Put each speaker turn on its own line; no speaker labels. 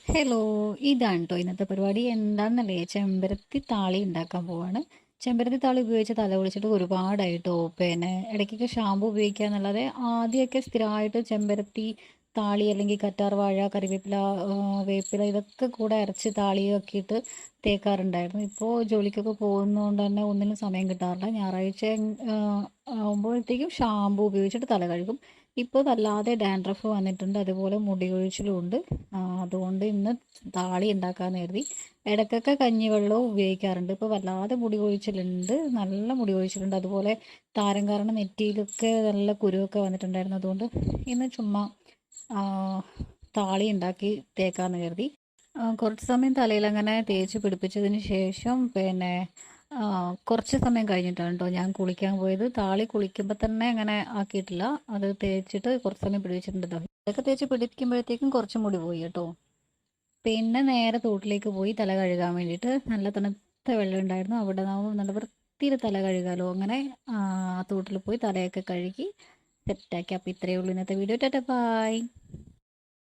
Hello! ഇതാണ് ട്ടോ ഇന്നത്തെ പരിപാടി. എന്താന്നല്ലേ ചെമ്പരത്തി താളി ഉണ്ടാക്കാൻ പോവാണ്. ചെമ്പരത്തി താളി ഉപയോഗിച്ച് തല കുളിച്ചിട്ട് ഒരുപാടായിട്ടോ. പിന്നെ ഇടയ്ക്കൊക്കെ ഷാമ്പു ഉപയോഗിക്കാന്നല്ലാതെ ആദ്യമൊക്കെ സ്ഥിരമായിട്ട് ചെമ്പരത്തി താളി അല്ലെങ്കിൽ കറ്റാർവാഴ, കരിവേപ്പില, വേപ്പില ഇതൊക്കെ കൂടെ അരച്ച് താളിയൊക്കെ ഇട്ട് തേക്കാറുണ്ടായിരുന്നു. ഇപ്പോൾ ജോലിക്കൊക്കെ പോകുന്നതുകൊണ്ട് തന്നെ ഒന്നിനും സമയം കിട്ടാറില്ല. ഞായറാഴ്ച ആകുമ്പോഴത്തേക്കും ഷാമ്പു ഉപയോഗിച്ചിട്ട് തല കഴുകും. ഇപ്പോൾ വല്ലാതെ ഡാൻഡ്രഫ് വന്നിട്ടുണ്ട്. അതുപോലെ മുടി കൊഴിച്ചിലും ഉണ്ട്. അതുകൊണ്ട് ഇന്ന് താളി ഉണ്ടാക്കാമെന്ന് കരുതി. ഇടയ്ക്കൊക്കെ കഞ്ഞിവെള്ളവും ഉപയോഗിക്കാറുണ്ട്. ഇപ്പോൾ വല്ലാതെ മുടി കൊഴിച്ചിലുണ്ട്, നല്ല മുടി കൊഴിച്ചിലുണ്ട്. അതുപോലെ താരൻ കാരണം നെറ്റിയിലൊക്കെ നല്ല കുരുവൊക്കെ വന്നിട്ടുണ്ടായിരുന്നു. അതുകൊണ്ട് ഇന്ന് ചുമ്മാ ആ, താളി ഉണ്ടാക്കി തേക്കാമെന്ന് കരുതി. കുറച്ച് സമയം തലയിൽ അങ്ങനെ തേച്ച് പിടിപ്പിച്ചതിന് ശേഷം പിന്നെ കുറച്ച് സമയം കഴിഞ്ഞിട്ടാണ് കേട്ടോ ഞാൻ കുളിക്കാൻ പോയത്. താളി കുളിക്കുമ്പോൾ തന്നെ അങ്ങനെ ആക്കിയിട്ടില്ല. അത് തേച്ചിട്ട് കുറച്ച് സമയം പിടിപ്പിച്ചിട്ടുണ്ടല്ലോ. ഇതൊക്കെ തേച്ച് പിടിപ്പിക്കുമ്പോഴത്തേക്കും കുറച്ച് മുടി പോയി കേട്ടോ. പിന്നെ നേരെ തോട്ടിലേക്ക് പോയി തല കഴുകാൻ വേണ്ടിയിട്ട്. നല്ല തണുത്ത വെള്ളം ഉണ്ടായിരുന്നു. അവിടെ നമ്മൾ നല്ല വൃത്തിയിൽ തല കഴുകാലോ. അങ്ങനെ തോട്ടിൽ പോയി തലയൊക്കെ കഴുകി സെറ്റാക്കി. അപ്പോൾ ഇത്രയേ ഉള്ളൂ ഇന്നത്തെ വീഡിയോ. Tata bye.